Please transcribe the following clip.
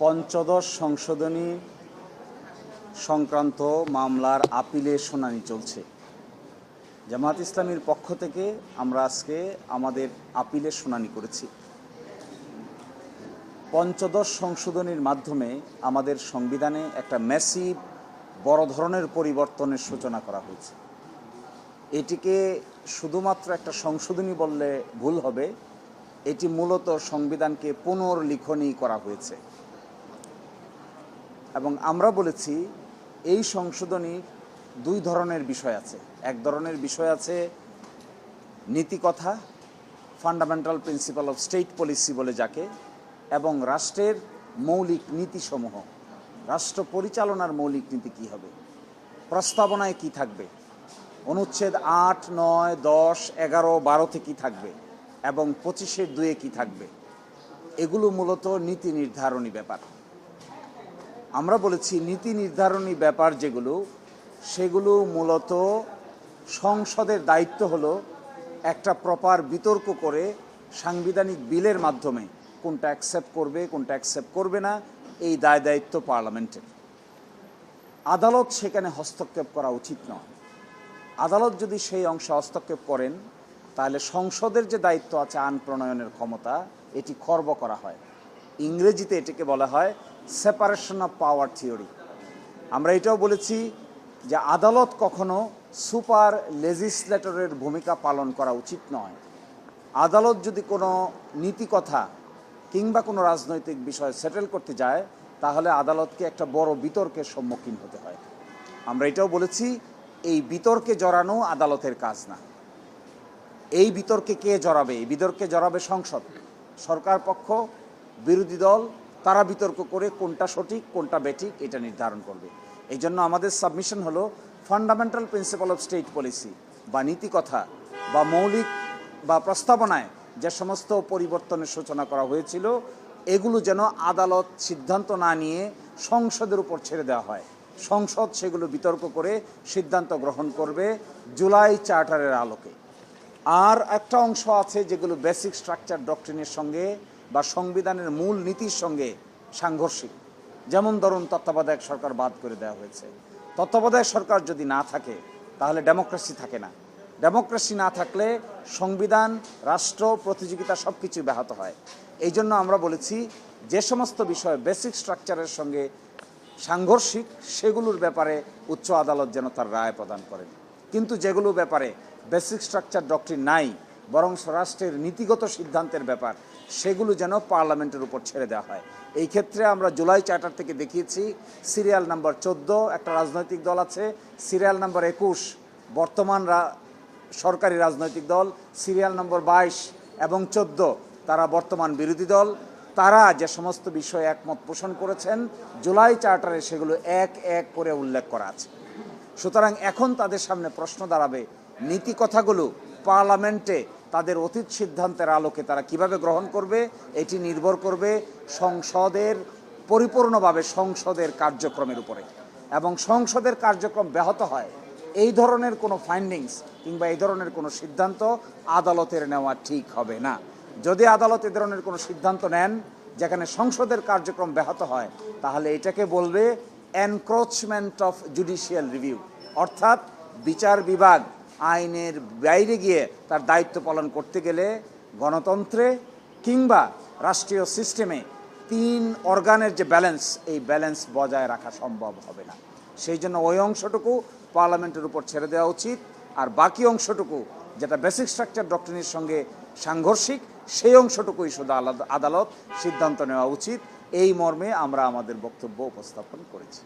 পঞ্চদশ সংশোধনী সংক্রান্ত মামলার আপিলের শুনানি চলছে। জামায়াত ইসলামীর পক্ষ থেকে আমরা আজকে আমাদের আপিলের শুনানি করেছি। পঞ্চদশ সংশোধনীর মাধ্যমে আমাদের সংবিধানে একটা ম্যাসিভ বড় ধরনের পরিবর্তনের সূচনা করা হয়েছে। এটিকে শুধুমাত্র একটা সংশোধনী বললে ভুল হবে, এটি মূলত সংবিধানকে পুনর্লিখনই করা হয়েছে। এবং আমরা বলেছি এই সংশোধনীর দুই ধরনের বিষয় আছে। এক ধরনের বিষয় আছে নীতিকথা, fundamental principle of state policy বলে যাকে, এবং রাষ্ট্রের মৌলিক নীতিসমূহ, রাষ্ট্র পরিচালনার মৌলিক নীতি কী হবে, প্রস্তাবনায় কি থাকবে, অনুচ্ছেদ 8, 9, 10, 11, 12 কী থাকবে এবং 25-2 কী থাকবে, এগুলো মূলত নীতি নির্ধারণী ব্যাপার। আমরা বলেছি নীতি নির্ধারণী ব্যাপার যেগুলো, সেগুলো মূলত সংসদের দায়িত্ব হলো একটা প্রপার বিতর্ক করে সাংবিধানিক বিলের মাধ্যমে কোনটা অ্যাকসেপ্ট করবে কোনটা অ্যাকসেপ্ট করবে না, এই দায়িত্ব পার্লামেন্টের। আদালত সেখানে হস্তক্ষেপ করা উচিত নয়। আদালত যদি সেই অংশে হস্তক্ষেপ করেন তাহলে সংসদের যে দায়িত্ব আছে আইন প্রণয়নের ক্ষমতা, এটি খর্ব করা হয়। ইংরেজিতে এটিকে বলা হয় সেপারেশন অফ পাওয়ার থিওরি। আমরা এটাও বলেছি যে আদালত কখনো সুপার লেজিসলেটরের ভূমিকা পালন করা উচিত নয়। আদালত যদি কোনো নীতিকথা কিংবা কোনো রাজনৈতিক বিষয় সেটেল করতে যায় তাহলে আদালতকে একটা বড় বিতর্কের সম্মুখীন হতে হয়। আমরা এটাও বলেছি এই বিতর্কে জড়ানো আদালতের কাজ না। এই বিতর্কে কে জড়াবে? এই বিতর্কে জড়াবে সংসদ, সরকার পক্ষ, বিরোধী দল, তারা বিতর্ক করে কোনটা সঠিক কোনটা বেঠিক এটা নির্ধারণ করবে। এই জন্য আমাদের সাবমিশন হলো fundamental principle of state policy বা নীতিকথা বা মৌলিক বা প্রস্তাবনায় যে সমস্ত পরিবর্তনের সূচনা করা হয়েছিল এগুলো যেন আদালত সিদ্ধান্ত না নিয়ে সংসদের উপর ছেড়ে দেওয়া হয়। সংসদ সেগুলো বিতর্ক করে সিদ্ধান্ত গ্রহণ করবে জুলাই চার্টারের আলোকে। আর একটা অংশ আছে যেগুলো বেসিক স্ট্রাকচার ডক্ট্রিনের সঙ্গে বা সংবিধানের মূল নীতির সঙ্গে সাংঘর্ষিক। যেমন ধরুন তত্ত্বাবধায়ক সরকার বাদ করে দেওয়া হয়েছে। তত্ত্বাবধায়ক সরকার যদি না থাকে তাহলে ডেমোক্রেসি থাকে না। ডেমোক্রেসি না থাকলে সংবিধান, রাষ্ট্র, প্রতিযোগিতা সব কিছু ব্যাহত হয়। এই জন্য আমরা বলেছি যে সমস্ত বিষয় বেসিক স্ট্রাকচারের সঙ্গে সাংঘর্ষিক সেগুলোর ব্যাপারে উচ্চ আদালত যেন তার রায় প্রদান করেন। কিন্তু যেগুলো ব্যাপারে বেসিক স্ট্রাকচার ডক্ট্রিন নাই, বরং রাষ্ট্রের নীতিগত সিদ্ধান্তের ব্যাপার, সেগুলো যেন পার্লামেন্টের উপর ছেড়ে দেওয়া হয়। এই ক্ষেত্রে আমরা জুলাই চার্টার থেকে দেখিয়েছি সিরিয়াল নাম্বার 14 একটা রাজনৈতিক দল আছে, সিরিয়াল নাম্বার 21 বর্তমান সরকারি রাজনৈতিক দল, সিরিয়াল নম্বর 22 এবং 14 তারা বর্তমান বিরোধী দল। তারা যে সমস্ত বিষয়ে একমত পোষণ করেছেন জুলাই চার্টারে সেগুলো এক এক করে উল্লেখ করা আছে। সুতরাং এখন তাদের সামনে প্রশ্ন দাঁড়াবে নীতি কথাগুলো পার্লামেন্টে তাদের অতীত সিদ্ধান্তের আলোকে তারা কিভাবে গ্রহণ করবে। এটি নির্ভর করবে সংসদের পরিপূর্ণভাবে সংসদের কার্যক্রমের উপরে। এবং সংসদের কার্যক্রম ব্যাহত হয় এই ধরনের কোনো ফাইন্ডিংস কিংবা এই ধরনের কোনো সিদ্ধান্ত আদালতের নেওয়া ঠিক হবে না। যদি আদালত এ ধরনের কোনো সিদ্ধান্ত নেন যেখানে সংসদের কার্যক্রম ব্যাহত হয় তাহলে এটাকে বলবে এনক্রোচমেন্ট অফ জুডিশিয়াল রিভিউ, অর্থাৎ বিচার বিভাগ আইনের বাইরে গিয়ে তার দায়িত্ব পালন করতে গেলে গণতন্ত্রে কিংবা রাষ্ট্রীয় সিস্টেমে 3 অর্গানের যে ব্যালেন্স, এই ব্যালেন্স বজায় রাখা সম্ভব হবে না। সেই জন্য ওই অংশটুকু পার্লামেন্টের উপর ছেড়ে দেওয়া উচিত, আর বাকি অংশটুকু যেটা বেসিক স্ট্রাকচার ডক্ট্রিনের সঙ্গে সাংঘর্ষিক সেই অংশটুকুই শুধু আদালত সিদ্ধান্ত নেওয়া উচিত। এই মর্মে আমরা আমাদের বক্তব্য উপস্থাপন করেছি।